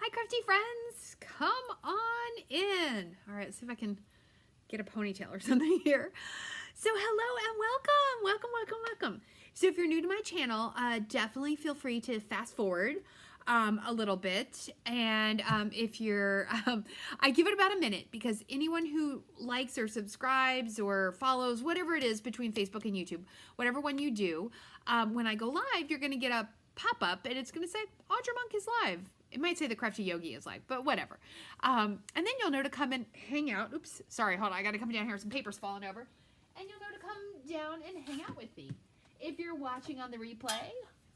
Hi, crafty friends. Come on in. All right, let's see if I can get a ponytail or something here. So hello and welcome. Welcome. So if you're new to my channel, definitely feel free to fast forward a little bit. And if you're, I give it about a minute because anyone who likes or subscribes or follows, whatever it is between Facebook and YouTube, whatever one you do, when I go live, you're going to get a pop-up and it's going to say Audra Monk is live. It might say the Crafty Yogi is live, but whatever. And then you'll know to come and hang out. Oops, sorry, hold on. I got to come down here. Some paper's falling over. And you'll know to come down and hang out with me. If you're watching on the replay,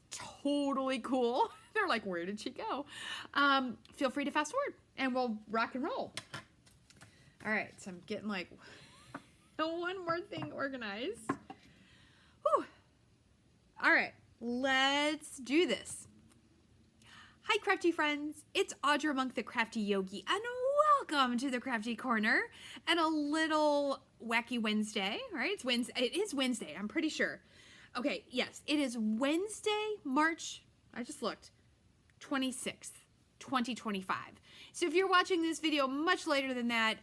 totally cool. They're like, where did she go? Feel free to fast forward and we'll rock and roll. All right, so I'm getting like one more thing organized. Whew. All right, let's do this. Hi, crafty friends. It's Audra Monk, the Crafty Yogi, and welcome to the Crafty Corner and a little wacky Wednesday, right? It's Wednesday. It is Wednesday, I'm pretty sure. Okay, yes, it is Wednesday, March, I just looked, 26th, 2025. So if you're watching this video much later than that,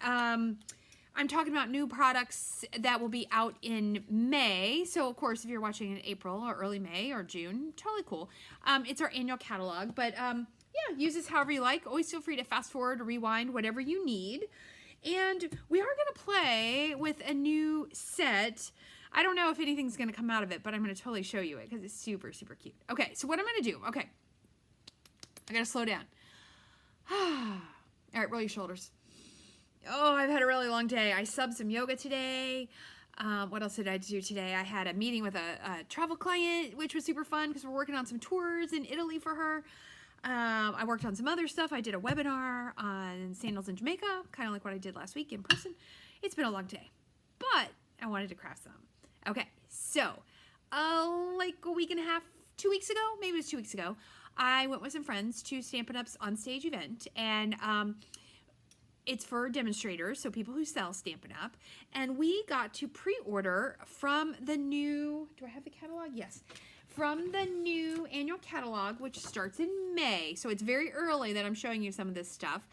I'm talking about new products that will be out in May. So of course, if you're watching in April or early May or June, totally cool. It's our annual catalog, but yeah, use this however you like. Always feel free to fast forward or rewind, whatever you need. And we are gonna play with a new set. I don't know if anything's gonna come out of it, but I'm gonna totally show you it because it's super, super cute. Okay, so what I'm gonna do, okay, I gotta slow down. All right, roll your shoulders. Oh, I've had a really long day. I subbed some yoga today. What else did I do today? I had a meeting with a travel client, which was super fun because we're working on some tours in Italy for her. I worked on some other stuff. I did a webinar on sandals in Jamaica, kind of like what I did last week in person. It's been a long day, but I wanted to craft some. Okay, so like a week and a half, 2 weeks ago, maybe it was 2 weeks ago, I went with some friends to Stampin' Up's on stage event, and it's for demonstrators, so people who sell Stampin' Up. And we got to pre-order from the new, do I have the catalog? Yes. From the new annual catalog, which starts in May. So it's very early that I'm showing you some of this stuff.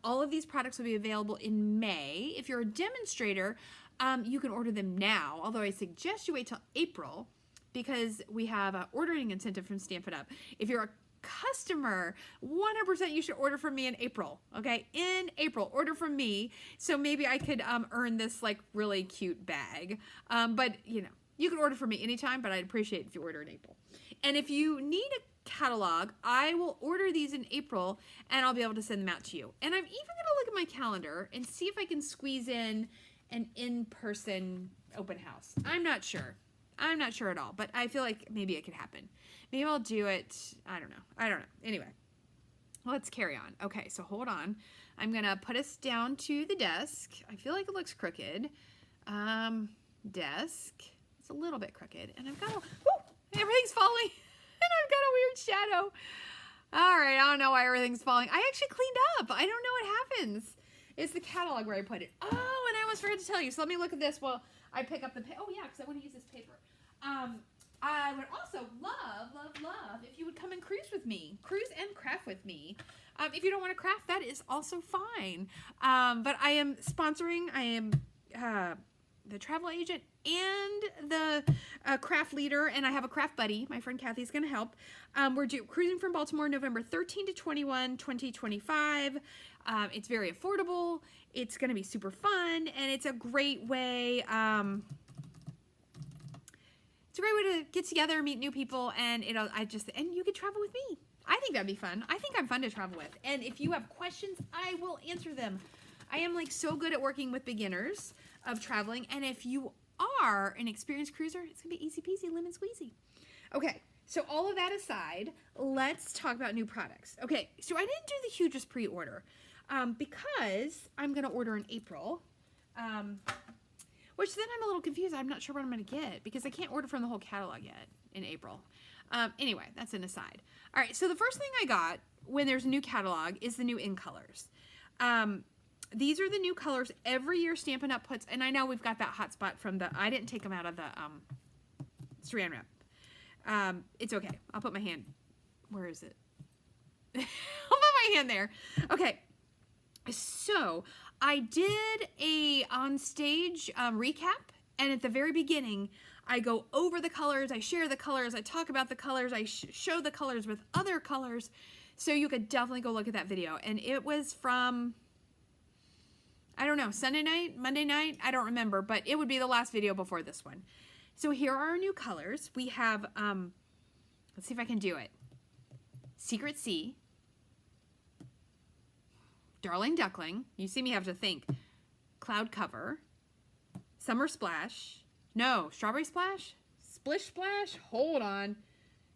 All of these products will be available in May. If you're a demonstrator, you can order them now, although I suggest you wait till April because we have an ordering incentive from Stampin' Up. If you're a customer, 100% you should order from me in April. Okay, in April, order from me, so maybe I could earn this like really cute bag. But you know, you can order from me anytime, but I'd appreciate it if you order in April. And if you need a catalog, I will order these in April and I'll be able to send them out to you. And I'm even gonna look at my calendar and see if I can squeeze in an in-person open house. I'm not sure at all, but I feel like maybe it could happen. Maybe I'll do it. I don't know. Anyway, let's carry on. Okay, so hold on. I'm going to put us down to the desk. I feel like it looks crooked. Desk. It's a little bit crooked. And I've got everything's falling. And I've got a weird shadow. All right, I don't know why everything's falling. I actually cleaned up. I don't know what happens. It's the catalog where I put it. Oh, and I almost forgot to tell you. So let me look at this while I pick up the paper. Oh, yeah, because I want to use this paper. I would also love if you would come and cruise with me. Cruise and craft with me. If you don't want to craft, that is also fine. But I am sponsoring. I am the travel agent and the craft leader, and I have a craft buddy. My friend Kathy's going to help. We're cruising from Baltimore November 13 to 21, 2025. It's very affordable. It's going to be super fun, and it's a great way... It's a great way to get together, meet new people, and and you could travel with me. I think that'd be fun. I think I'm fun to travel with. And if you have questions, I will answer them. I am like so good at working with beginners of traveling. And if you are an experienced cruiser, it's gonna be easy peasy, lemon squeezy. Okay, so all of that aside, let's talk about new products. Okay, so I didn't do the hugest pre-order because I'm gonna order in April. Which then I'm a little confused. I'm not sure what I'm going to get because I can't order from the whole catalog yet in April. Anyway, that's an aside. All right, so the first thing I got when there's a new catalog is the new in colors. These are the new colors every year Stampin' Up puts, and I know we've got that hot spot from the, I didn't take them out of the saran wrap. It's okay. I'll put my hand, where is it? I'll put my hand there. Okay, so I did a on-stage recap, and at the very beginning, I go over the colors, I share the colors, I talk about the colors, I show the colors with other colors, so you could definitely go look at that video. And it was from, I don't know, Sunday night, Monday night, I don't remember, but it would be the last video before this one. So here are our new colors. We have, let's see if I can do it. Secret Sea, Darling Duckling, you see me have to think, Cloud Cover, Summer Splash, no, Strawberry Splash, Splish Splash, hold on,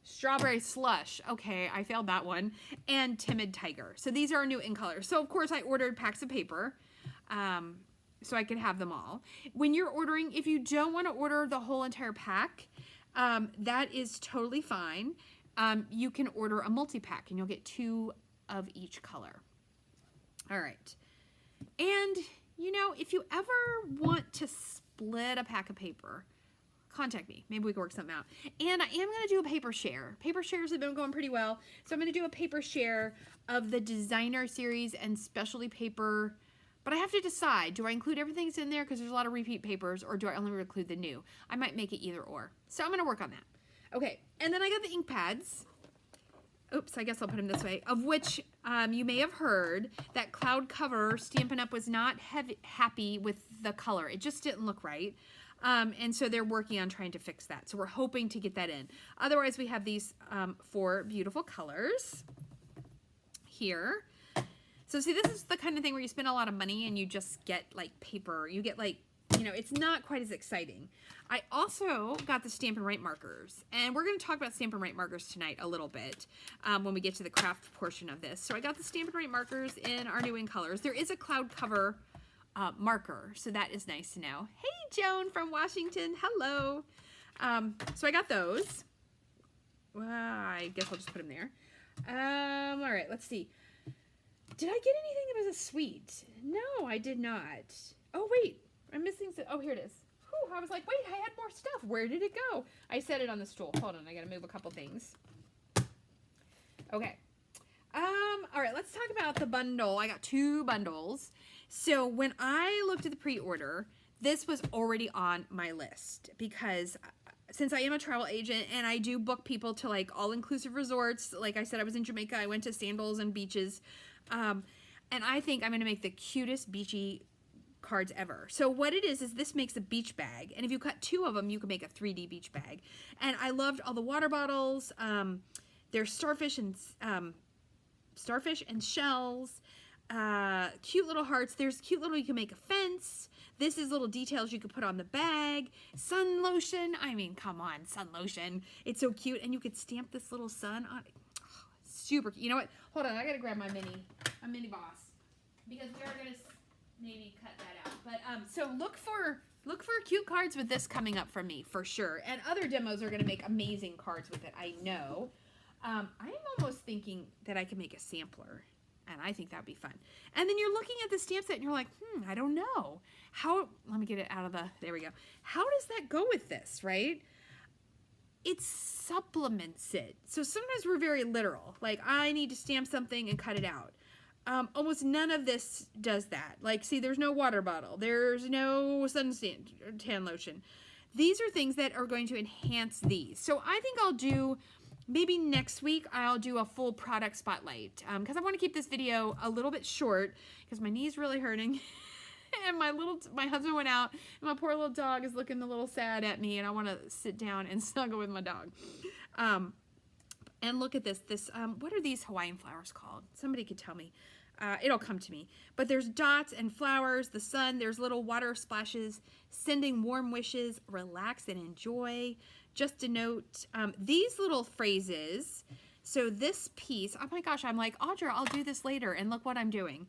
Strawberry Slush, okay, I failed that one, and Timid Tiger. So these are our new in colors. So of course I ordered packs of paper, so I could have them all. When you're ordering, if you don't want to order the whole entire pack, that is totally fine. You can order a multi-pack and you'll get 2 of each color. All right. And, you know, if you ever want to split a pack of paper, contact me. Maybe we can work something out. And I am going to do a paper share. Paper shares have been going pretty well. So I'm going to do a paper share of the designer series and specialty paper. But I have to decide, do I include everything that's in there because there's a lot of repeat papers, or do I only include the new? I might make it either or. So I'm going to work on that. Okay, and then I got the ink pads. Oops, I guess I'll put them this way. Of which you may have heard that Cloud Cover Stampin' Up! Was not happy with the color. It just didn't look right. And so they're working on trying to fix that. So we're hoping to get that in. Otherwise, we have these 4 beautiful colors here. So see, this is the kind of thing where you spend a lot of money and you just get like paper. You get like, you know, it's not quite as exciting. I also got the Stampin' Write markers, and we're going to talk about Stampin' Write markers tonight a little bit when we get to the craft portion of this. So I got the Stampin' Write markers in our new in colors. There is a Cloud Cover marker, so that is nice to know. Hey, Joan from Washington. Hello. So I got those. Well, I guess I'll just put them there. All right, let's see. Did I get anything that was a sweet? No, I did not. Oh, wait. I'm missing some. Oh, here it is. Whew, I was like, wait, I had more stuff. Where did it go? I set it on the stool. Hold on. I got to move a couple things. Okay. All right. Let's talk about the bundle. I got 2 bundles. So when I looked at the pre-order, this was already on my list because since I am a travel agent and I do book people to like all-inclusive resorts, like I said, I was in Jamaica. I went to sandals and beaches. And I think I'm going to make the cutest beachy cards ever. So what it is this makes a beach bag. And if you cut 2 of them, you can make a 3D beach bag. And I loved all the water bottles. There's starfish and shells. Cute little hearts. There's cute little, you can make a fence. This is little details you could put on the bag. Sun lotion. I mean, come on, sun lotion. It's so cute. And you could stamp this little sun on it. Oh, super cute. You know what? Hold on, I gotta grab my mini boss. Because we are gonna maybe cut that out. But so look for cute cards with this coming up from me for sure. And other demos are gonna make amazing cards with it, I know. I'm almost thinking that I can make a sampler. And I think that'd be fun. And then you're looking at the stamp set and you're like, I don't know. Let me get it out of there we go. How does that go with this, right? It supplements it. So sometimes we're very literal. Like, I need to stamp something and cut it out. Almost none of this does that. Like, see, there's no water bottle. There's no suntan lotion. These are things that are going to enhance these. So I think I'll do, maybe next week, I'll do a full product spotlight. Because I want to keep this video a little bit short because my knee's really hurting. And my husband went out, and my poor little dog is looking a little sad at me, and I want to sit down and snuggle with my dog. And look at this. What are these Hawaiian flowers called? Somebody could tell me. It'll come to me. But there's dots and flowers, the sun, there's little water splashes, sending warm wishes, relax and enjoy. Just a note, these little phrases. So this piece, oh my gosh, I'm like, Audra, I'll do this later, and look what I'm doing.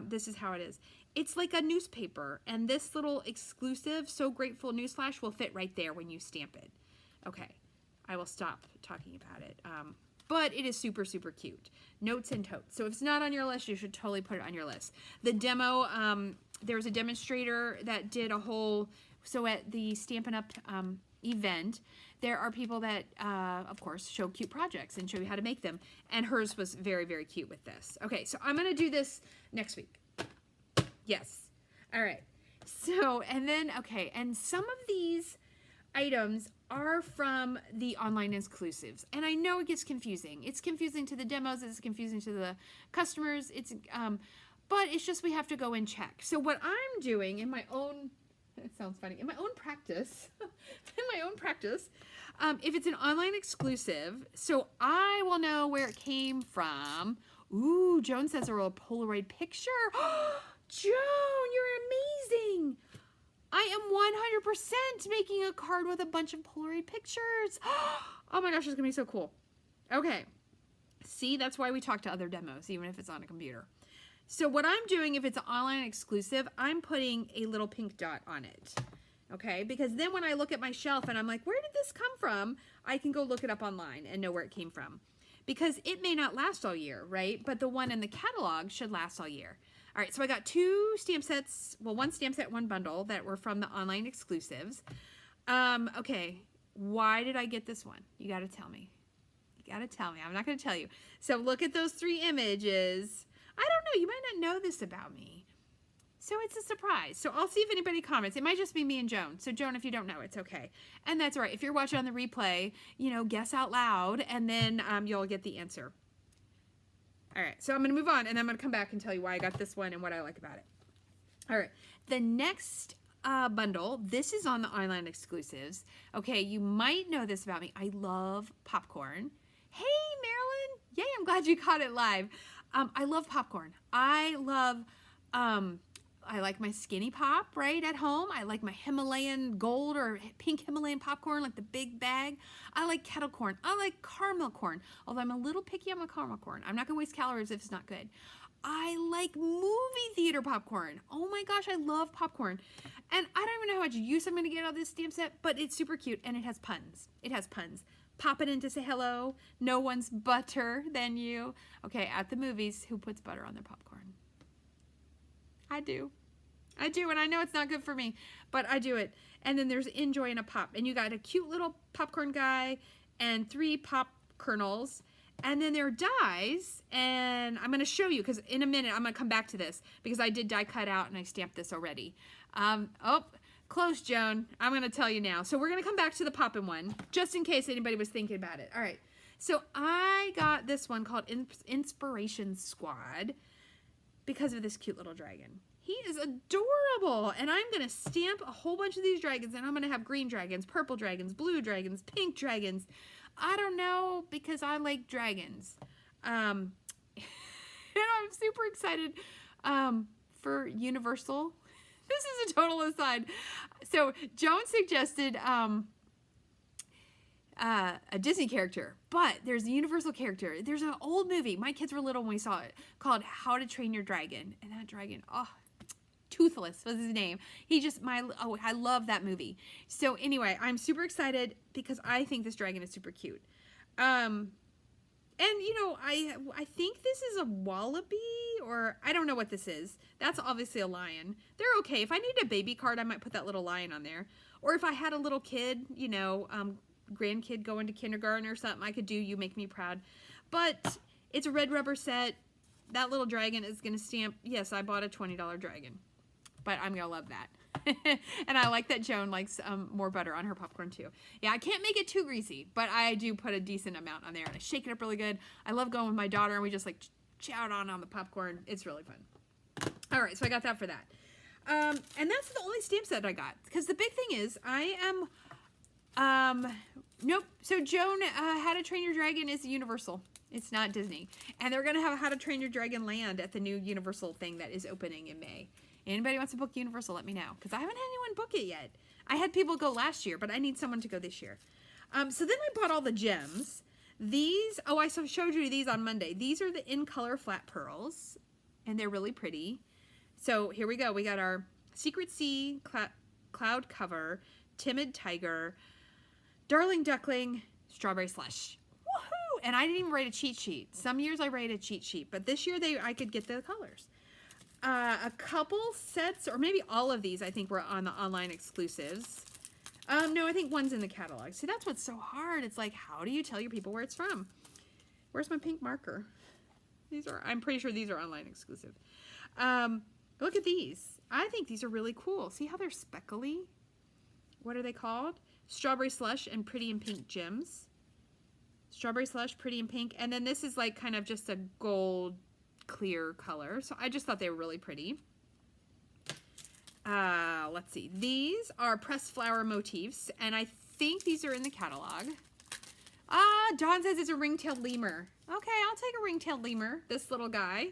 This is how it is. It's like a newspaper, and this little exclusive So Grateful newsflash will fit right there when you stamp it. Okay, I will stop talking about it. But it is super, super cute. Notes and totes. So if it's not on your list, you should totally put it on your list. The demo, there was a demonstrator that did a whole, so at the Stampin' Up! Event, there are people that, of course, show cute projects and show you how to make them. And hers was very, very cute with this. Okay, so I'm going to do this next week. Yes. All right. So, and then, okay, and some of these items are from the online exclusives. And I know it gets confusing. It's confusing to the demos. It's confusing to the customers. But it's just we have to go and check. So what I'm doing in my own, it sounds funny, in my own practice, if it's an online exclusive, so I will know where it came from. Ooh, Joan says a real Polaroid picture. Joan, you're amazing. I am 100% making a card with a bunch of Polaroid pictures. Oh my gosh, it's gonna be so cool. Okay, see, that's why we talk to other demos, even if it's on a computer. So what I'm doing, if it's an online exclusive, I'm putting a little pink dot on it, okay? Because then when I look at my shelf and I'm like, where did this come from? I can go look it up online and know where it came from. Because it may not last all year, right? But the one in the catalog should last all year. All right, so I got 2 stamp sets, well, 1 stamp set, 1 bundle that were from the online exclusives. Okay, why did I get this one? You gotta tell me. You gotta tell me. I'm not gonna tell you. So look at those 3 images. I don't know, you might not know this about me. So it's a surprise. So I'll see if anybody comments. It might just be me and Joan. So Joan, if you don't know, it's okay. And that's all right. If you're watching on the replay, you know, guess out loud and then you'll get the answer. All right, so I'm gonna move on and I'm gonna come back and tell you why I got this one and what I like about it. All right, the next bundle, this is on the online exclusives. Okay, you might know this about me. I love popcorn. Hey, Marilyn. Yay, I'm glad you caught it live. I love popcorn. I like my Skinny Pop right at home. I like my Himalayan gold or pink Himalayan popcorn, like the big bag. I like kettle corn. I like caramel corn, although I'm a little picky on my caramel corn. I'm not gonna waste calories if it's not good. I like movie theater popcorn. Oh my gosh, I love popcorn. And I don't even know how much use I'm gonna get out of this stamp set, but it's super cute and it has puns. It has puns. Pop it in to say hello. No one's butter than you. Okay, at the movies, who puts butter on their popcorn? I do. I do, and I know it's not good for me, but I do it. And then there's Enjoy in a Pop, and you got a cute little popcorn guy and 3 pop kernels, and then there are dies, and I'm going to show you, because in a minute I'm going to come back to this, because I did die cut out and I stamped this already. Oh, close, Joan. I'm going to tell you now. So we're going to come back to the poppin' one, just in case anybody was thinking about it. All right, so I got this one called Inspiration Squad because of this cute little dragon. He is adorable, and I'm going to stamp a whole bunch of these dragons, and I'm going to have green dragons, purple dragons, blue dragons, pink dragons. I don't know, because I like dragons. And I'm super excited for Universal. This is a total aside. So Joan suggested a Disney character, but there's a Universal character. There's an old movie. My kids were little when we saw it, called How to Train Your Dragon. And that dragon, oh, Toothless was his name. I love that movie. So anyway, I'm super excited because I think this dragon is super cute. And you know, I think this is a wallaby, or I don't know what this is. That's obviously a lion. They're okay. If I need a baby card, I might put that little lion on there. Or if I had a little kid, you know, grandkid going to kindergarten or something, I could do You Make Me Proud. But it's a red rubber set. That little dragon is going to stamp, yes, I bought a $20 dragon. But I'm going to love that. And I like that Joan likes more butter on her popcorn too. Yeah, I can't make it too greasy, but I do put a decent amount on there. And I shake it up really good. I love going with my daughter and we just like chow on the popcorn. It's really fun. All right, so I got that for that. And that's the only stamp set I got. Because the big thing is I am... nope. So Joan, How to Train Your Dragon is Universal. It's not Disney. And they're going to have How to Train Your Dragon Land at the new Universal thing that is opening in May. Anybody wants to book Universal, let me know. Because I haven't had anyone book it yet. I had people go last year, but I need someone to go this year. So then I bought all the gems. These, oh, I showed you these on Monday. These are the In Color Flat Pearls. And they're really pretty. So here we go. We got our Secret Sea, Cloud Cover, Timid Tiger, Darling Duckling, Strawberry Slush. Woohoo! And I didn't even write a cheat sheet. Some years I write a cheat sheet, but this year I could get the colors. A couple sets, or maybe all of these, I think were on the online exclusives. No, I think one's in the catalog. See, that's what's so hard. It's like, how do you tell your people where it's from? Where's my pink marker? I'm pretty sure these are online exclusive. Look at these. I think these are really cool. See how they're speckly? What are they called? Strawberry Slush and Pretty in Pink Gems. Strawberry Slush, Pretty in Pink. And then this is like kind of just a gold clear color. So I just thought they were really pretty. Let's see. These are pressed flower motifs, and I think these are in the catalog. Dawn says it's a ring-tailed lemur. Okay, I'll take a ring-tailed lemur, this little guy.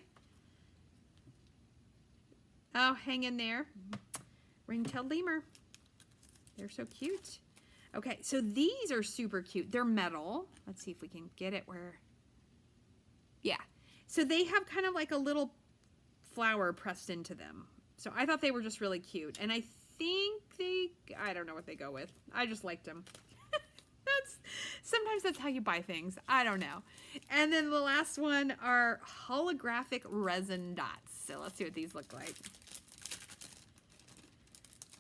Oh, hang in there. Ring-tailed lemur. They're so cute. Okay, so these are super cute. They're metal. Let's see if we can get it where... Yeah. So they have kind of like a little flower pressed into them. So I thought they were just really cute. And I think I don't know what they go with. I just liked them. Sometimes that's how you buy things. I don't know. And then the last one are holographic resin dots. So let's see what these look like.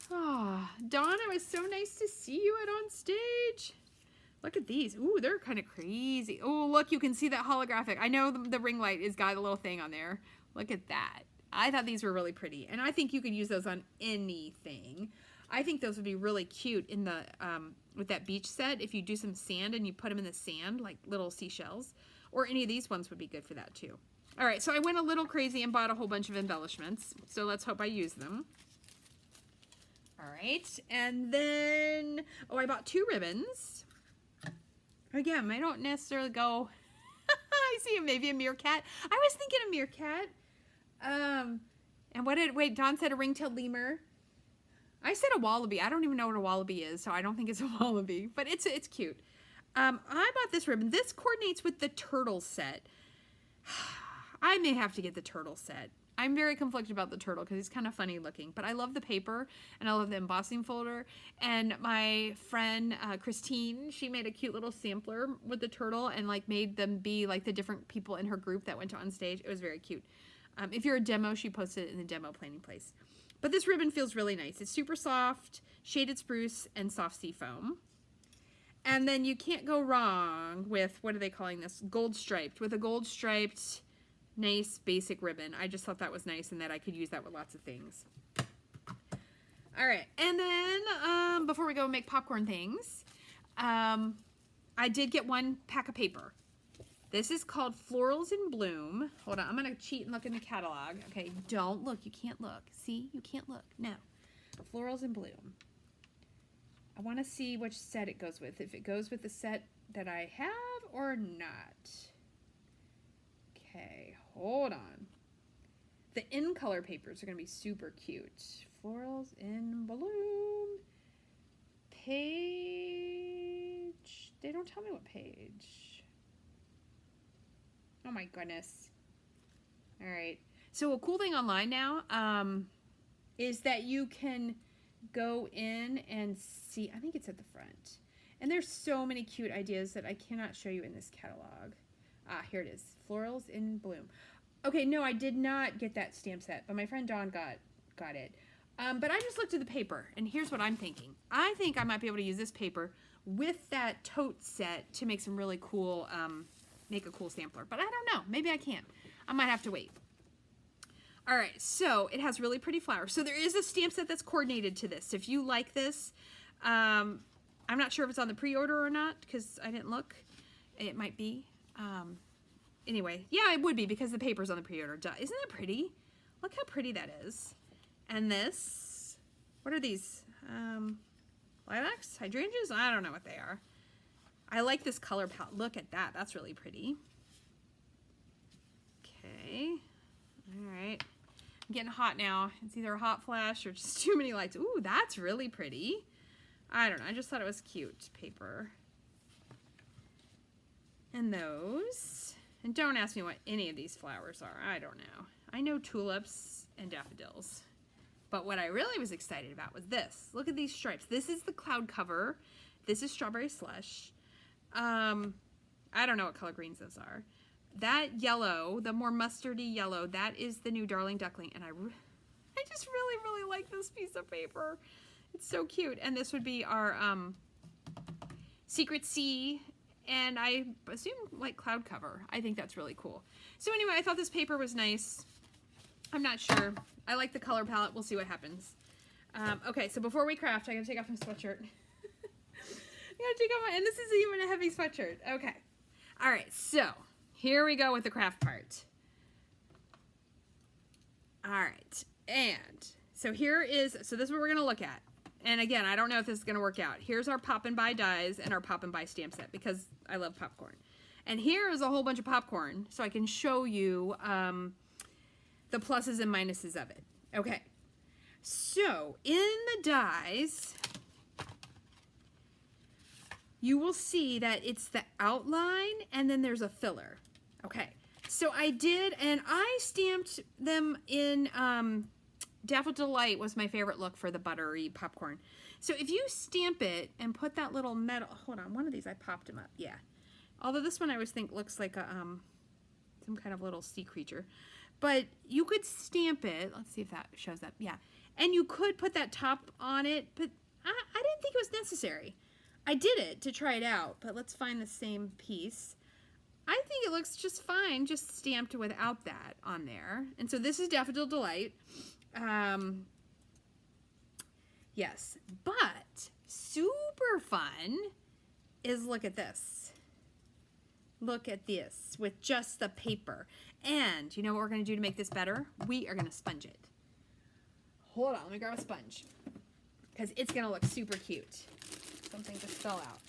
Oh, Dawn, it was so nice to see you on stage. Look at these. Ooh, they're kind of crazy. Oh, look, you can see that holographic. I know the ring light has got a little thing on there. Look at that. I thought these were really pretty, and I think you could use those on anything. I think those would be really cute in the with that beach set. If you do some sand and you put them in the sand, like little seashells, or any of these ones would be good for that too. All right, so I went a little crazy and bought a whole bunch of embellishments. So let's hope I use them. All right, and then, oh, I bought 2 ribbons. Again, I don't necessarily go, I see maybe a meerkat. I was thinking a meerkat. And wait, Dawn said a ring-tailed lemur. I said a wallaby. I don't even know what a wallaby is, so I don't think it's a wallaby, but it's cute. I bought this ribbon. This coordinates with the turtle set. I may have to get the turtle set. I'm very conflicted about the turtle because he's kind of funny looking, but I love the paper and I love the embossing folder. And my friend Christine, she made a cute little sampler with the turtle and like made them be like the different people in her group that went to on stage. It was very cute. If you're a demo, she posted it in the demo planning place. But this ribbon feels really nice. It's super soft, shaded spruce, and soft sea foam. And then you can't go wrong with, what are they calling this? Gold striped. With a gold striped, nice basic ribbon. I just thought that was nice and that I could use that with lots of things. All right, and then before we go make popcorn things, I did get 1 pack of paper. This is called Florals in Bloom. Hold on, I'm gonna cheat and look in the catalog. Okay, don't look, you can't look. See, you can't look, no. Florals in Bloom. I wanna see which set it goes with, if it goes with the set that I have or not. Okay, hold on. The in color papers are gonna be super cute. Florals in Bloom. Page, they don't tell me what page. Oh my goodness. All right. So a cool thing online now is that you can go in and see, I think it's at the front. And there's so many cute ideas that I cannot show you in this catalog. Here it is. Florals in Bloom. Okay, no, I did not get that stamp set, but my friend Dawn got it. But I just looked at the paper, and here's what I'm thinking. I think I might be able to use this paper with that tote set to make some really cool make a cool sampler, but I don't know. Maybe I can't. I might have to wait. All right, so it has really pretty flowers. So there is a stamp set that's coordinated to this. If you like this, I'm not sure if it's on the pre-order or not because I didn't look. It might be. Anyway, yeah, it would be because the paper's on the pre-order. Duh. Isn't that pretty? Look how pretty that is. And this, what are these? Lilacs? Hydrangeas? I don't know what they are. I like this color palette. Look at that. That's really pretty. Okay. All right. I'm getting hot now. It's either a hot flash or just too many lights. Ooh, that's really pretty. I don't know. I just thought it was cute paper. And those. And don't ask me what any of these flowers are. I don't know. I know tulips and daffodils. But what I really was excited about was this. Look at these stripes. This is the cloud cover. This is Strawberry Slush. I don't know what color greens those are. That yellow, the more mustardy yellow, that is the new Darling Duckling. And I just really, really like this piece of paper. It's so cute. And this would be our Secret Sea, and I assume like cloud cover. I think that's really cool. So anyway, I thought this paper was nice. I'm not sure. I like the color palette. We'll see what happens. Okay, so before we craft, I gotta take off my sweatshirt. I gotta take off and this is even a heavy sweatshirt. Okay. All right, so here we go with the craft part. All right, and so this is what we're gonna look at. And again, I don't know if this is gonna work out. Here's our Pop and Buy dies and our Pop and Buy stamp set because I love popcorn. And here is a whole bunch of popcorn so I can show you the pluses and minuses of it. Okay, so in the dies, you will see that it's the outline and then there's a filler. Okay, so I did, and I stamped them in, Daffodil Delight was my favorite look for the buttery popcorn. So if you stamp it and put that little metal, hold on, one of these I popped them up, yeah. Although this one I always think looks like a, some kind of little sea creature. But you could stamp it, let's see if that shows up, yeah. And you could put that top on it, but I didn't think it was necessary. I did it to try it out, but let's find the same piece. I think it looks just fine, just stamped without that on there. And so this is Daffodil Delight. Yes, but super fun is look at this. Look at this with just the paper. And you know what we're going to do to make this better? We are going to sponge it. Hold on, let me grab a sponge because it's going to look super cute. Something just fell out.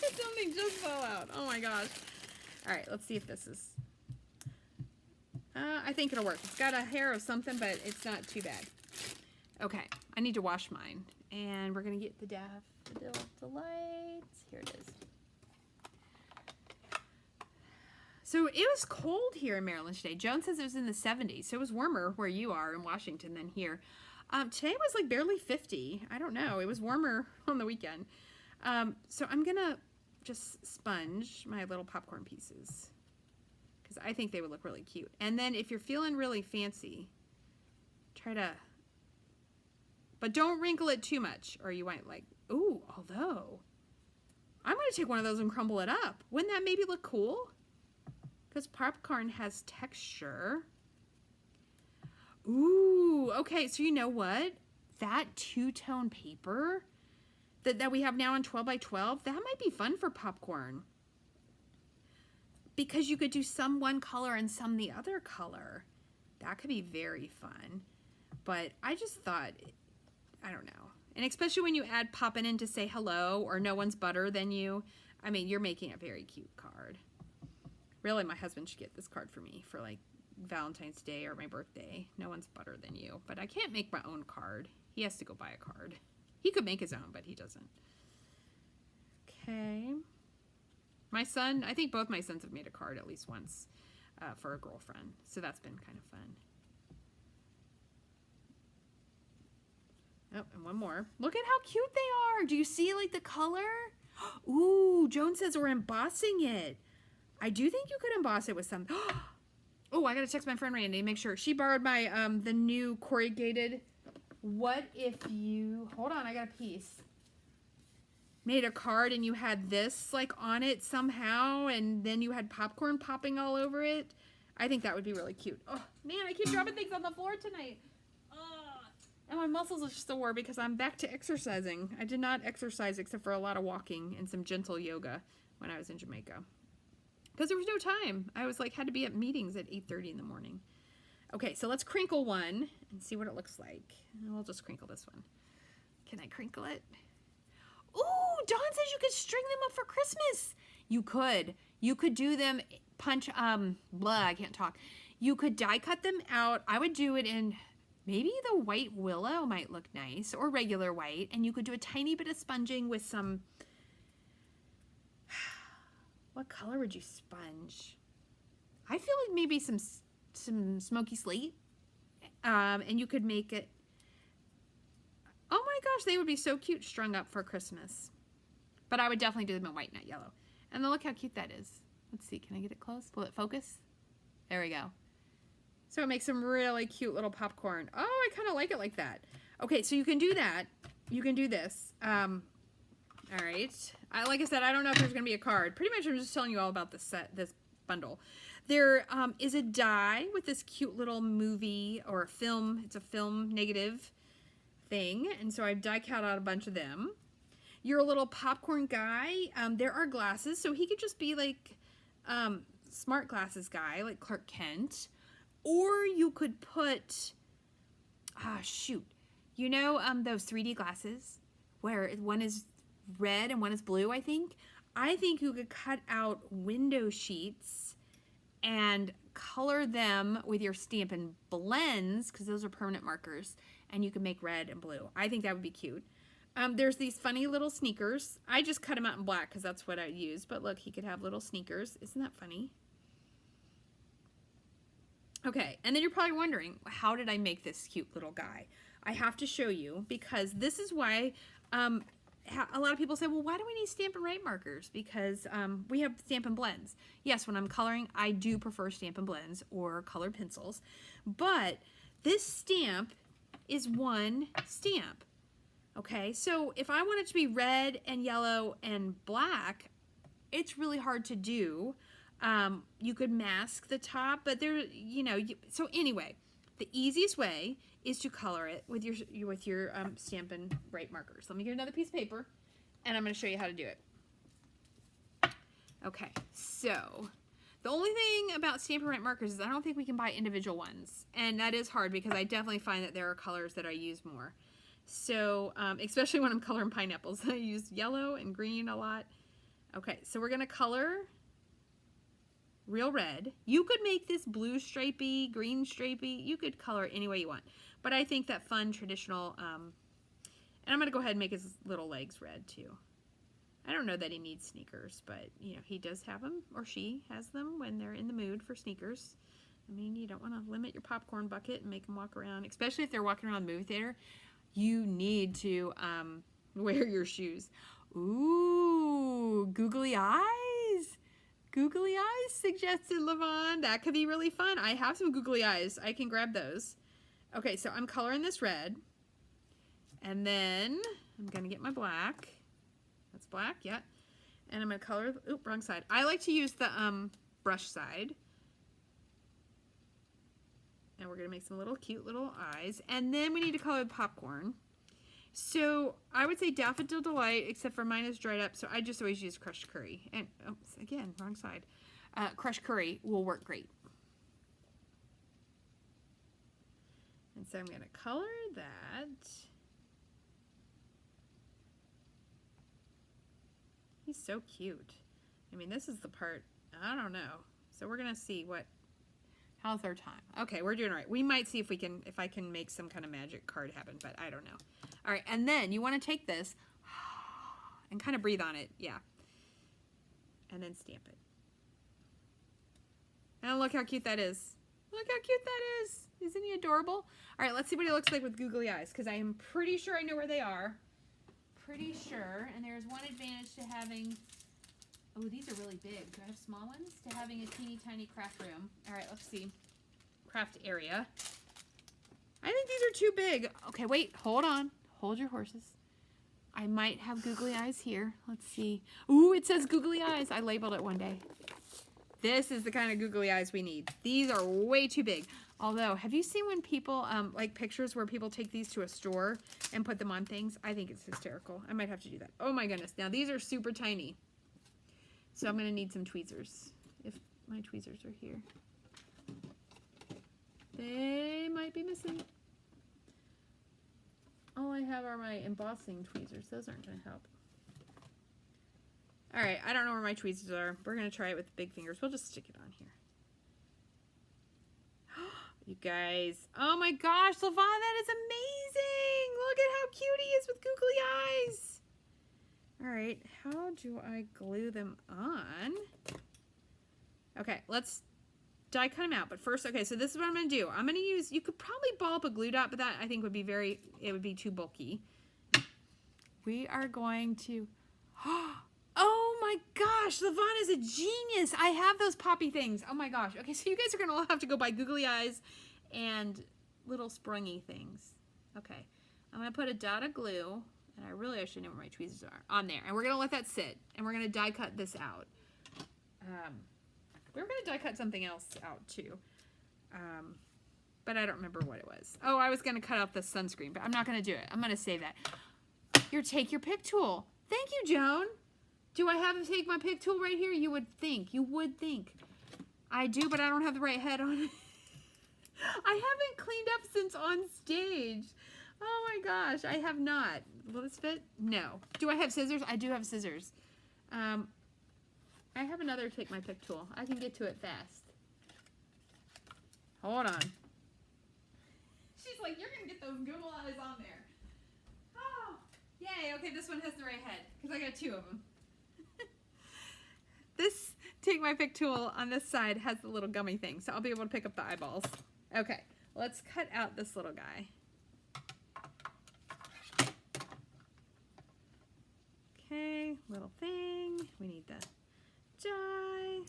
Something just fell out. Oh my gosh. All right, let's see if this is... I think it'll work. It's got a hair of something, but it's not too bad. Okay, I need to wash mine. And we're going to get the Daffodil Delight. Here it is. So it was cold here in Maryland today. Joan says it was in the 70s. So it was warmer where you are in Washington than here. Today was like barely 50. I don't know. It was warmer on the weekend. So I'm going to just sponge my little popcorn pieces, because I think they would look really cute. And then if you're feeling really fancy, try to, but don't wrinkle it too much or you might like, ooh, although I'm going to take one of those and crumble it up. Wouldn't that maybe look cool? Because popcorn has texture. Ooh, okay, so you know what? That two-tone paper that we have now on 12 by 12, that might be fun for popcorn. Because you could do some one color and some the other color. That could be very fun. But I just thought, I don't know. And especially when you add popping in to say hello or no one's butter than you. I mean, you're making a very cute card. Really, my husband should get this card for me for like Valentine's Day or my birthday. No one's butter than you. But I can't make my own card. He has to go buy a card. He could make his own, but he doesn't. Okay. My son, I think both my sons have made a card at least once for a girlfriend. So that's been kind of fun. Oh, and one more. Look at how cute they are. Do you see like the color? Ooh, Joan says we're embossing it. I do think you could emboss it with some. Oh, I gotta text my friend Randy, make sure. She borrowed my the new corrugated. What if you, hold on, I got a piece. Made a card and you had this like on it somehow, and then you had popcorn popping all over it. I think that would be really cute. Oh man, I keep dropping things on the floor tonight. And my muscles are sore because I'm back to exercising. I did not exercise except for a lot of walking and some gentle yoga when I was in Jamaica. Because there was no time. I was like, had to be at meetings at 8:30 in the morning. Okay, so let's crinkle one and see what it looks like. And we'll just crinkle this one. Can I crinkle it? Ooh, Dawn says you could string them up for Christmas. You could. You could do them I can't talk. You could die cut them out. I would do it in maybe the white willow might look nice or regular white. And you could do a tiny bit of sponging with some, what color would you sponge? I feel like maybe some smoky slate. And you could make it, oh my gosh, they would be so cute strung up for Christmas. But I would definitely do them in white, not yellow. And then look how cute that is. Let's see, can I get it close? Will it focus? There we go. So it makes some really cute little popcorn. Oh, I kind of like it like that. Okay, so you can do that. you can do this. All right. Like I said, I don't know if there's going to be a card. Pretty much I'm just telling you all about this set, this bundle. There is a die with this cute little movie or a film. It's a film negative thing. And so I've die cut out a bunch of them. You're a little popcorn guy. There are glasses. So he could just be like smart glasses guy, like Clark Kent. Or you could put, shoot. You know those 3D glasses where one is red and one is blue, I think? I think you could cut out window sheets and color them with your Stampin' Blends, because those are permanent markers, and you can make red and blue. I think that would be cute. There's these funny little sneakers. I just cut them out in black because that's what I use, but look, he could have little sneakers. Isn't that funny? Okay, and then you're probably wondering, how did I make this cute little guy? I have to show you, because this is why a lot of people say, well, why do we need Stampin' Write markers? Because we have Stampin' Blends. Yes, when I'm coloring, I do prefer Stampin' Blends or colored pencils, but this stamp is one stamp. Okay, so if I want it to be red and yellow and black, it's really hard to do. You could mask the top, but there, so anyway, the easiest way is to color it with your Stampin' Write markers. Let me get another piece of paper, and I'm going to show you how to do it. Okay, so the only thing about Stampin' Write markers is I don't think we can buy individual ones, and that is hard because I definitely find that there are colors that I use more. So, especially when I'm coloring pineapples, I use yellow and green a lot. Okay, so we're going to color real red. You could make this blue stripey, green stripey. You could color it any way you want. But I think that fun, traditional, and I'm going to go ahead and make his little legs red too. I don't know that he needs sneakers, but, he does have them, or she has them when they're in the mood for sneakers. I mean, you don't want to limit your popcorn bucket and make them walk around, especially if they're walking around the movie theater. You need to wear your shoes. Ooh, googly eyes. Googly eyes, suggested Levon. That could be really fun. I have some googly eyes. I can grab those. Okay, so I'm coloring this red. And then I'm going to get my black. That's black, yeah. And I'm going to color, oop, wrong side. I like to use the brush side. And we're going to make some little cute little eyes. And then we need to color the popcorn. So I would say Daffodil Delight, except for mine is dried up. So I just always use crushed curry. And again, wrong side. Crushed curry will work great. And so I'm going to color that. He's so cute. I mean, this is the part, I don't know. So we're going to see how's our time? Okay, we're doing all right. We might see if I can make some kind of magic card happen, but I don't know. All right, and then you want to take this and kind of breathe on it, yeah. And then stamp it. And look how cute that is. Look how cute that is. Isn't he adorable? All right, let's see what he looks like with googly eyes, because I am pretty sure I know where they are. Pretty sure, and there's one advantage to having, oh, these are really big. Do I have small ones? To having a teeny tiny craft room. All right, let's see. Craft area. I think these are too big. Okay, wait, hold on. Hold your horses. I might have googly eyes here. Let's see. Ooh, it says googly eyes. I labeled it one day. This is the kind of googly eyes we need. These are way too big. Although, have you seen when people, like pictures where people take these to a store and put them on things? I think it's hysterical. I might have to do that. Oh my goodness. Now, these are super tiny. So I'm going to need some tweezers, if my tweezers are here. They might be missing. All I have are my embossing tweezers. Those aren't going to help. All right, I don't know where my tweezers are. We're going to try it with the big fingers. We'll just stick it on here. You guys, oh my gosh, Levon, that is amazing. Look at how cute he is with googly eyes. All right, how do I glue them on? Okay, let's die cut them out. But first, okay, so this is what I'm going to do. I'm going to use, you could probably ball up a glue dot, but that I think would be it would be too bulky. We are going to, oh my gosh, Levon is a genius. I have those poppy things. Oh my gosh. Okay, so you guys are going to have to go buy googly eyes and little sprungy things. Okay, I'm going to put a dot of glue And I should know where my tweezers are. On there. And we're going to let that sit. And we're going to die cut this out. We were going to die cut something else out too. But I don't remember what it was. Oh, I was going to cut out the sunscreen, but I'm not going to do it. I'm going to save that. Take your pick tool. Thank you, Joan. Do I have to take my pick tool right here? You would think. You would think. I do, but I don't have the right head on it. I haven't cleaned up since on stage. Oh my gosh, I have not. Will this fit? No. Do I have scissors? I do have scissors. I have another take my pick tool. I can get to it fast. Hold on. She's like, you're going to get those Google eyes on there. Oh, yay. Okay, this one has the right head because I got two of them. This take my pick tool on this side has the little gummy thing, so I'll be able to pick up the eyeballs. Okay, let's cut out this little guy. Okay, little thing. We need the die.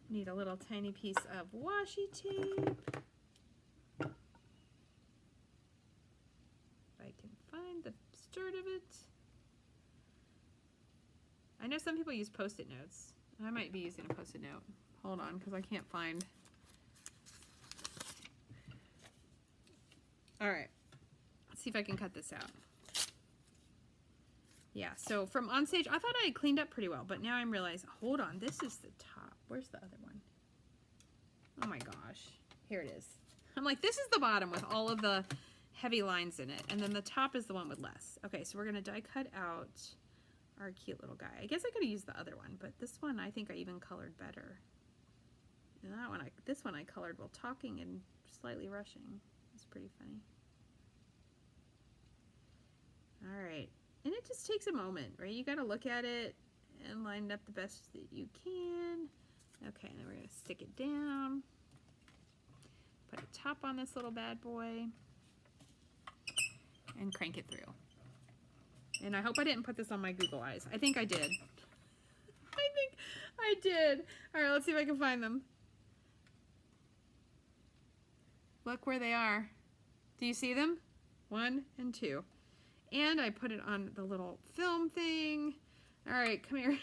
Need a little tiny piece of washi tape. If I can find the start of it. I know some people use Post-it notes. I might be using a Post-it note. Hold on, because I can't find. All right, let's see if I can cut this out. Yeah, so from on stage, I thought I had cleaned up pretty well, but now I'm realizing, hold on, this is the top. Where's the other one? Oh my gosh, here it is. I'm like, this is the bottom with all of the heavy lines in it, and then the top is the one with less. Okay, so we're gonna die cut out our cute little guy. I guess I could have used the other one, but this one I think I even colored better. And that one, this one I colored while talking and slightly rushing. It's pretty funny. All right, and it just takes a moment, right? You got to look at it and line it up the best that you can. Okay, and then we're gonna stick it down. Put a top on this little bad boy and crank it through. And I hope I didn't put this on my Google eyes. I think I did. I think I did. All right, let's see if I can find them. Look where they are. Do you see them? 1 and 2. And I put it on the little film thing. All right, come here.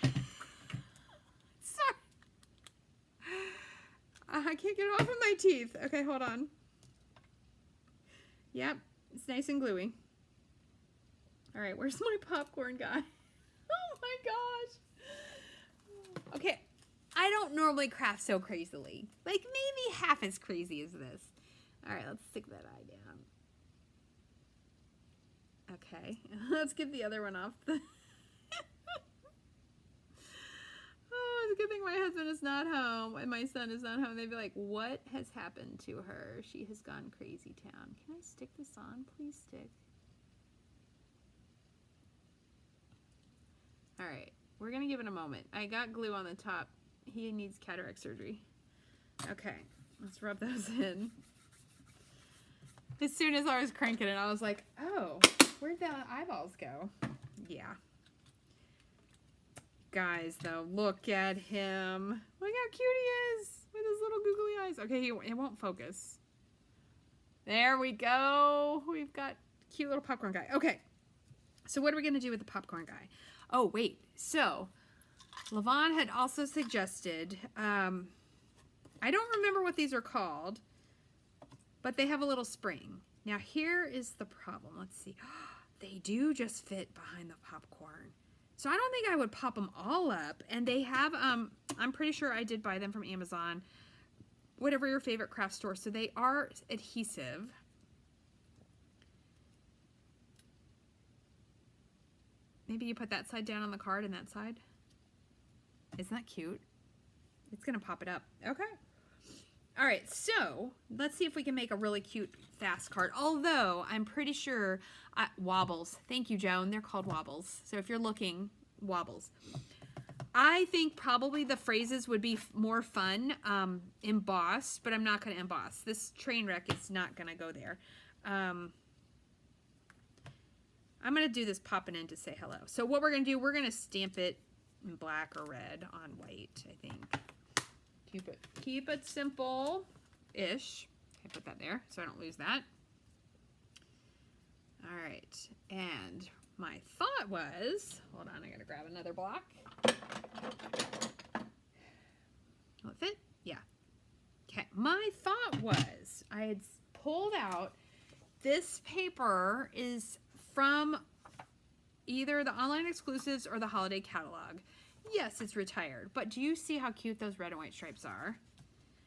Sorry. I can't get it off of my teeth. Okay, hold on. Yep, it's nice and gluey. All right, where's my popcorn guy? Oh my gosh. Okay, I don't normally craft so crazily. Like maybe half as crazy as this. All right, let's stick that eye down. Okay, let's get the other one off. Oh, it's a good thing my husband is not home and my son is not home. They'd be like, what has happened to her? She has gone crazy town. Can I stick this on? Please stick. All right, we're gonna give it a moment. I got glue on the top. He needs cataract surgery. Okay, let's rub those in. As soon as I was cranking it, I was like, oh, where'd the eyeballs go? Yeah. Guys, though, look at him. Look how cute he is with his little googly eyes. Okay, it won't focus. There we go. We've got cute little popcorn guy. Okay, so what are we gonna do with the popcorn guy? Oh, wait. So, Levon had also suggested, I don't remember what these are called, but they have a little spring. Now, here is the problem. Let's see. They do just fit behind the popcorn. So, I don't think I would pop them all up. And they have, I'm pretty sure I did buy them from Amazon, whatever your favorite craft store. So, they are adhesive. Maybe you put that side down on the card and that side. Isn't that cute? It's gonna pop it up. Okay. All right, so let's see if we can make a really cute fast card. Although I'm pretty sure, wobbles. Thank you, Joan. They're called wobbles. So if you're looking, wobbles. I think probably the phrases would be more fun embossed, but I'm not gonna emboss. This train wreck is not gonna go there. I'm going to do this popping in to say hello. So what we're going to do, we're going to stamp it in black or red on white, I think. Keep it simple-ish. Okay, put that there so I don't lose that. All right, and my thought was, hold on, I gotta grab another block. Will it fit? Yeah. Okay, my thought was I had pulled out, this paper is from either the online exclusives or the holiday catalog. Yes, it's retired, but do you see how cute those red and white stripes are?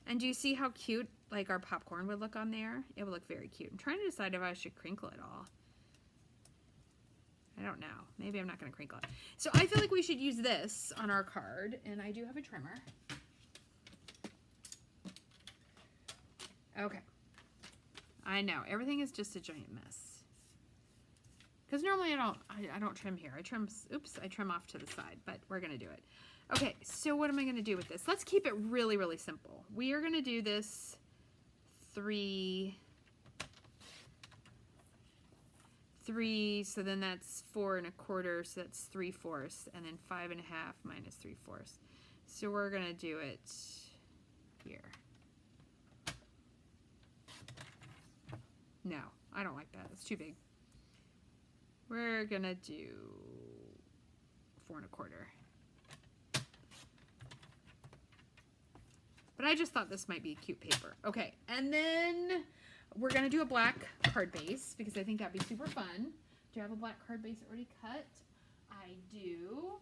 And do you see how cute like our popcorn would look on there? It would look very cute. I'm trying to decide if I should crinkle it all. I don't know. Maybe I'm not going to crinkle it. So I feel like we should use this on our card, and I do have a trimmer. Okay. I know, everything is just a giant mess. Because normally I don't trim here. I trim, oops, I trim off to the side, but we're going to do it. Okay, so what am I going to do with this? Let's keep it really, really simple. We are going to do this 3, so then that's 4 1/4, so that's 3/4, and then 5 1/2 minus 3/4. So we're going to do it here. No, I don't like that. It's too big. We're going to do 4 1/4. But I just thought this might be a cute paper. Okay, and then we're going to do a black card base because I think that'd be super fun. Do you have a black card base already cut? I do.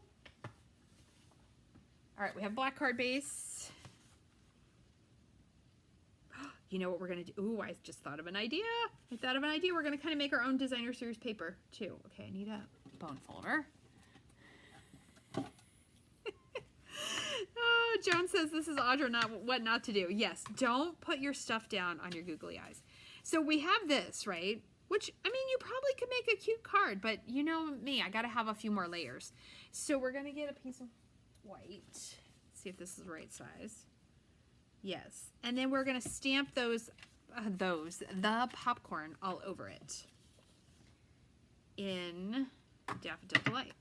All right, we have black card base. You know what we're going to do? Ooh, I just thought of an idea. I thought of an idea. We're going to kind of make our own designer series paper too. Okay, I need a bone folder. Oh, Joan says this is Audra, not what not to do. Yes, don't put your stuff down on your googly eyes. So we have this, right? Which, I mean, you probably could make a cute card, but you know me, I got to have a few more layers. So we're going to get a piece of white. See if this is the right size. Yes. And then we're going to stamp the popcorn all over it in Daffodil Delight.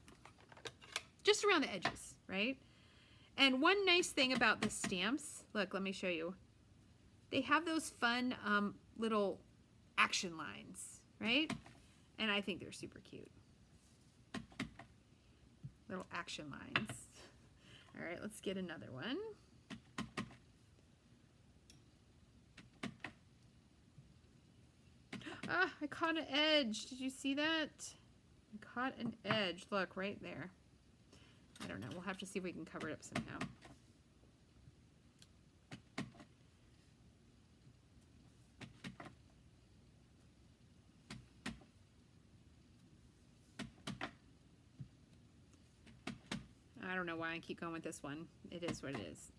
Just around the edges, right? And one nice thing about the stamps, look, let me show you. They have those fun little action lines, right? And I think they're super cute. Little action lines. All right, let's get another one. Ah, I caught an edge. Did you see that? I caught an edge. Look, right there. I don't know. We'll have to see if we can cover it up somehow. I don't know why I keep going with this one. It is what it is.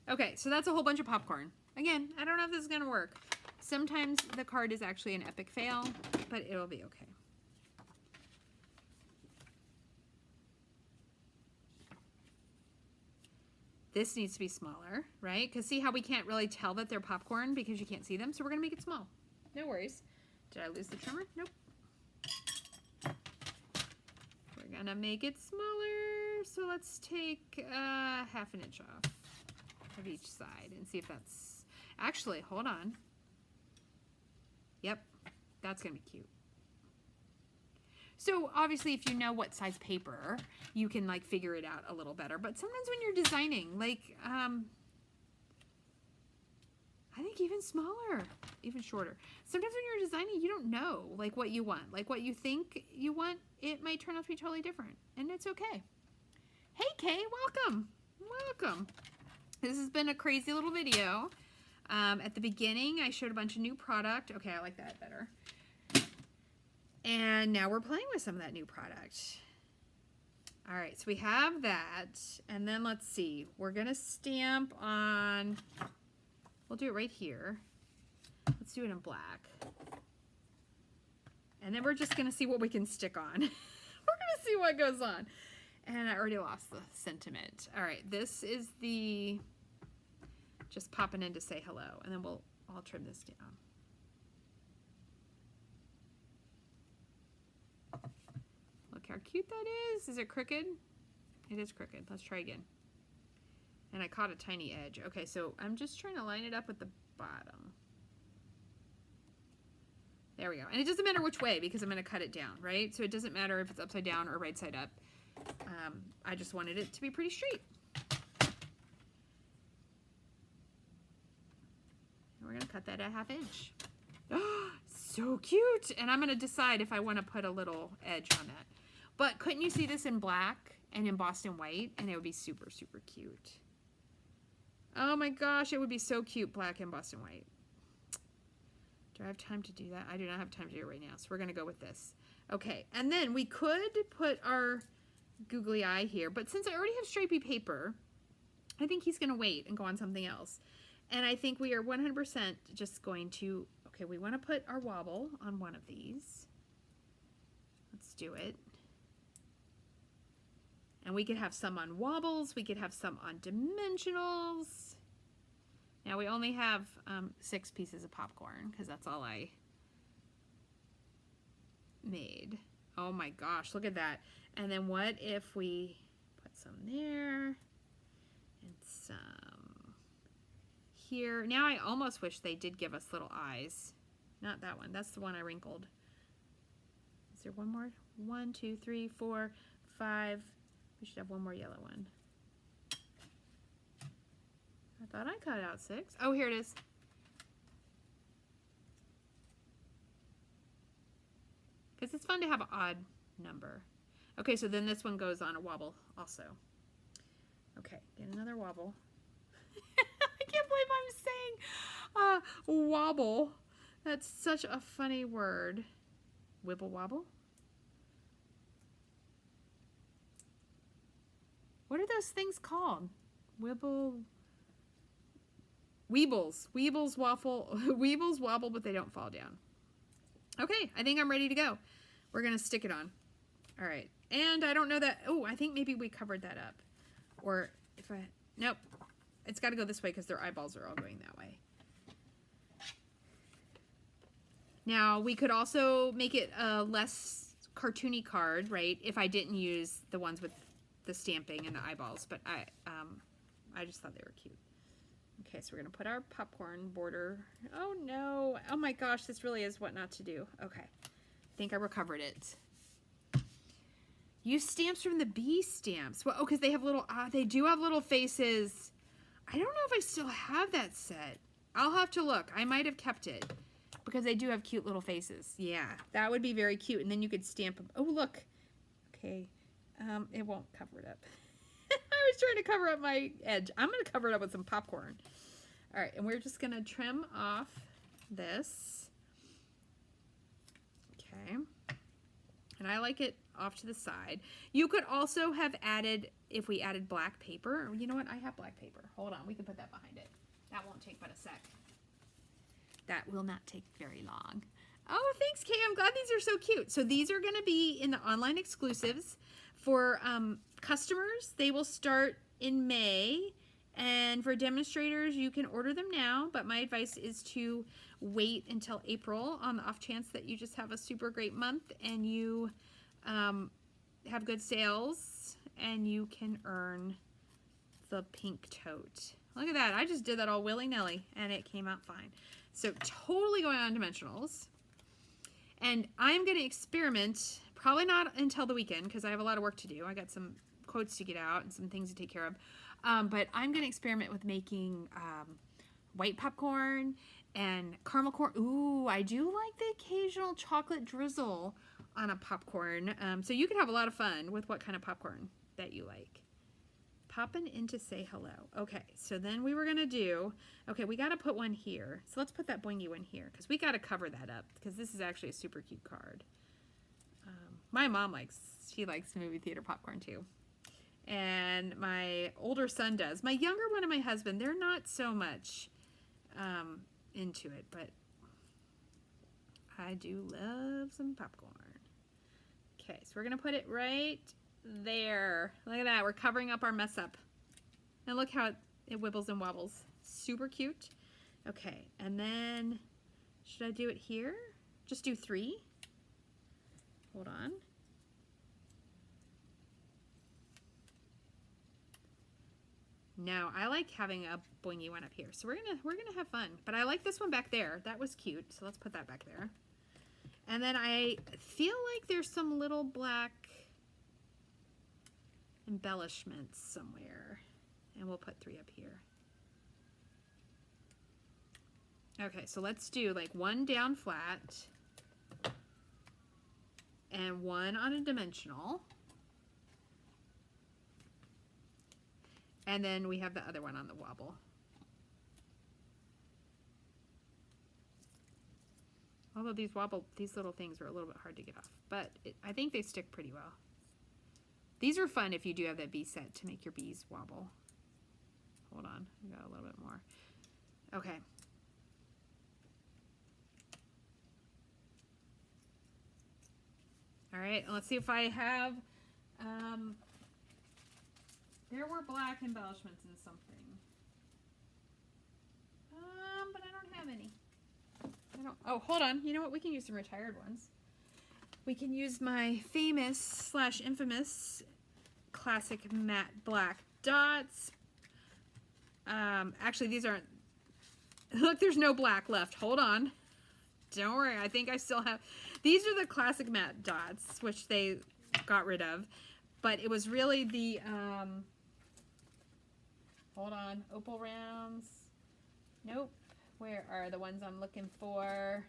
Okay, so that's a whole bunch of popcorn. Again, I don't know if this is going to work. Sometimes the card is actually an epic fail, but it'll be okay. This needs to be smaller, right? Because see how we can't really tell that they're popcorn because you can't see them? So we're going to make it small. No worries. Did I lose the trimmer? Nope. We're going to make it smaller. So let's take 1/2 inch off of each side and see if that's... Actually, hold on. Yep, that's going to be cute. So obviously if you know what size paper, you can like figure it out a little better. But sometimes when you're designing, like, I think even smaller, even shorter. Sometimes when you're designing, you don't know like what you want. Like what you think you want, it might turn out to be totally different. And it's okay. Hey Kay, welcome. Welcome. This has been a crazy little video. At the beginning, I showed a bunch of new product. Okay, I like that better. And now we're playing with some of that new product. All right, so we have that. And then let's see. We're going to stamp on, we'll do it right here. Let's do it in black. And then we're just going to see what we can stick on. We're going to see what goes on. And I already lost the sentiment. All right, this is the, just popping in to say hello. And then I'll trim this down. Look how cute that is. Is it crooked? It is crooked. Let's try again. And I caught a tiny edge. Okay, so I'm just trying to line it up with the bottom. There we go. And it doesn't matter which way because I'm going to cut it down, right? So it doesn't matter if it's upside down or right side up. I just wanted it to be pretty straight. And we're going to cut that at 1/2 inch. So cute. And I'm going to decide if I want to put a little edge on that. But couldn't you see this in black and in Boston white? And it would be super, super cute. Oh my gosh, it would be so cute, black and Boston white. Do I have time to do that? I do not have time to do it right now, so we're going to go with this. Okay, and then we could put our googly eye here, but since I already have stripy paper, I think he's going to wait and go on something else. And I think we are 100% just going to, okay, we want to put our wobble on one of these. Let's do it. And we could have some on wobbles, we could have some on dimensionals. Now we only have 6 pieces of popcorn because that's all I made. Oh my gosh, look at that. And then what if we put some there and some here. Now I almost wish they did give us little eyes. Not that one, that's the one I wrinkled. Is there one more? 1, 2, 3, 4, 5. We should have one more yellow one. I thought I cut out 6. Oh, here it is. Because it's fun to have an odd number. Okay, so then this one goes on a wobble also. Okay, get another wobble. I can't believe I'm saying wobble. That's such a funny word. Wibble wobble? What are those things called? Weebles waffle, Weebles wobble, but they don't fall down. Okay, I think I'm ready to go. We're gonna stick it on. All right, and I don't know that, oh, I think maybe we covered that up. Or if I, nope, it's gotta go this way because their eyeballs are all going that way. Now, we could also make it a less cartoony card, right, if I didn't use the ones with the stamping and the eyeballs, but I just thought they were cute. Okay, so we're gonna put our popcorn border. Oh no, oh my gosh, this really is what not to do. Okay, I think I recovered it. Use stamps from the bee stamps. Well, oh, because they have little, they do have little faces. I don't know if I still have that set. I'll have to look. I might have kept it because they do have cute little faces. Yeah, that would be very cute. And then you could stamp them. Oh, look. Okay. It won't cover it up. I was trying to cover up my edge. I'm going to cover it up with some popcorn. All right, and we're just going to trim off this. Okay. And I like it off to the side. You could also have added, if we added black paper. You know what? I have black paper. Hold on. We can put that behind it. That won't take but a sec. That will not take very long. Oh, thanks, Kay. I'm glad these are so cute. So these are going to be in the online exclusives. For customers, they will start in May, and for demonstrators, you can order them now, but my advice is to wait until April on the off chance that you just have a super great month and you have good sales and you can earn the pink tote. Look at that. I just did that all willy-nilly, and it came out fine. So totally going on dimensionals. And I'm going to experiment, probably not until the weekend because I have a lot of work to do. I got some quotes to get out and some things to take care of. But I'm going to experiment with making white popcorn and caramel corn. Ooh, I do like the occasional chocolate drizzle on a popcorn. So you can have a lot of fun with what kind of popcorn that you like. Popping in to say hello. Okay, so then we were going to do, okay, we got to put one here. So let's put that boingy one here because we got to cover that up because this is actually a super cute card. My mom she likes movie theater popcorn too. And my older son does. My younger one and my husband, they're not so much into it, but I do love some popcorn. Okay, so we're going to put it right there. Look at that. We're covering up our mess up. And look how it wibbles and wobbles. Super cute. Okay, and then should I do it here? Just do 3. Hold on. No, I like having a boingy one up here. So we're gonna have fun. But I like this one back there. That was cute. So let's put that back there. And then I feel like there's some little black embellishments somewhere. And we'll put 3 up here. Okay, so let's do like 1 down flat and 1 on a dimensional. And then we have the other one on the wobble. Although these little things are a little bit hard to get off, but I think they stick pretty well. These are fun if you do have that bee set to make your bees wobble. Hold on, I got a little bit more. Okay. All right, let's see if I have, there were black embellishments in something. But I don't have any. Oh, hold on. You know what? We can use some retired ones. We can use my famous / infamous classic matte black dots. Actually, these aren't. Look, there's no black left. Hold on. Don't worry. I think I still have. These are the classic matte dots, which they got rid of. But it was really the, hold on, opal rounds. Nope. Where are the ones I'm looking for?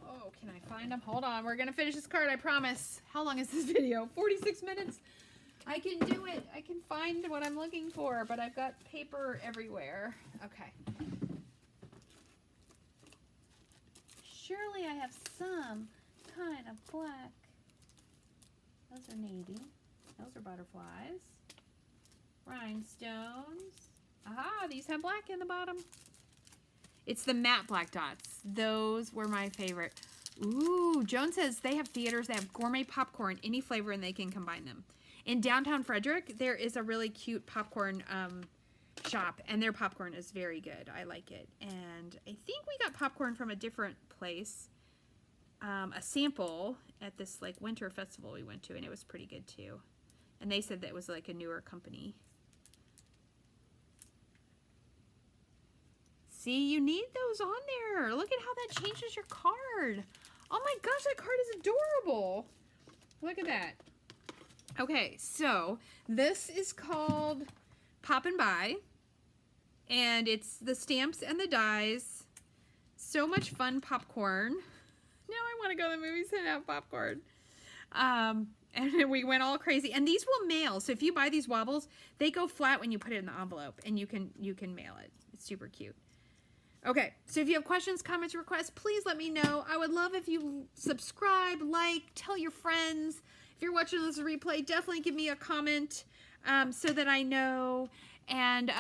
Oh, can I find them? Hold on. We're going to finish this card, I promise. How long is this video? 46 minutes. I can do it. I can find what I'm looking for, but I've got paper everywhere. Okay. Surely I have some kind of black. Those are navy. Those are butterflies. Rhinestones. Aha, these have black in the bottom. It's the matte black dots. Those were my favorite. Ooh, Joan says they have theaters. They have gourmet popcorn, any flavor, and they can combine them. In downtown Frederick, there is a really cute popcorn shop, and their popcorn is very good. I like it. And I think we got popcorn from a different place. A sample at this like winter festival we went to, and it was pretty good too. And they said that it was like a newer company. See, you need those on there. Look at how that changes your card. Oh my gosh, that card is adorable. Look at that. Okay, so this is called Pop and Buy, and it's the stamps and the dies. So much fun popcorn. Now I want to go to the movies and have popcorn. And we went all crazy. And these will mail. So if you buy these wobbles, they go flat when you put it in the envelope, and you can mail it. It's super cute. Okay, so if you have questions, comments, requests, please let me know. I would love if you subscribe, like, tell your friends. If you're watching this replay, definitely give me a comment so that I know. And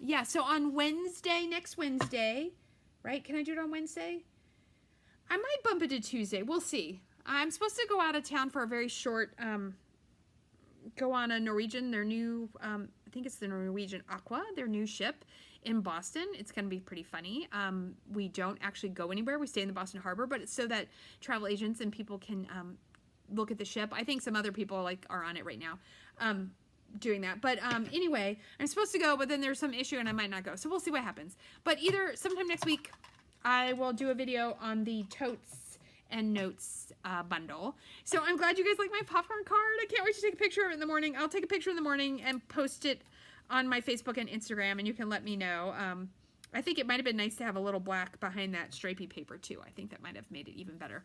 yeah, so on Wednesday, next Wednesday, right? Can I do it on Wednesday? I might bump it to Tuesday. We'll see. I'm supposed to go out of town for a very short, go on a Norwegian, their new, I think it's the Norwegian Aqua, their new ship in Boston. It's going to be pretty funny. We don't actually go anywhere. We stay in the Boston Harbor, but it's so that travel agents and people can look at the ship. I think some other people like are on it right now doing that. But anyway, I'm supposed to go, but then there's some issue and I might not go. So we'll see what happens. But either sometime next week, I will do a video on the totes and notes bundle. So I'm glad you guys like my popcorn card. I can't wait to take a picture of it in the morning. I'll take a picture in the morning and post it on my Facebook and Instagram, and you can let me know. I think it might have been nice to have a little black behind that stripy paper too. I think that might have made it even better.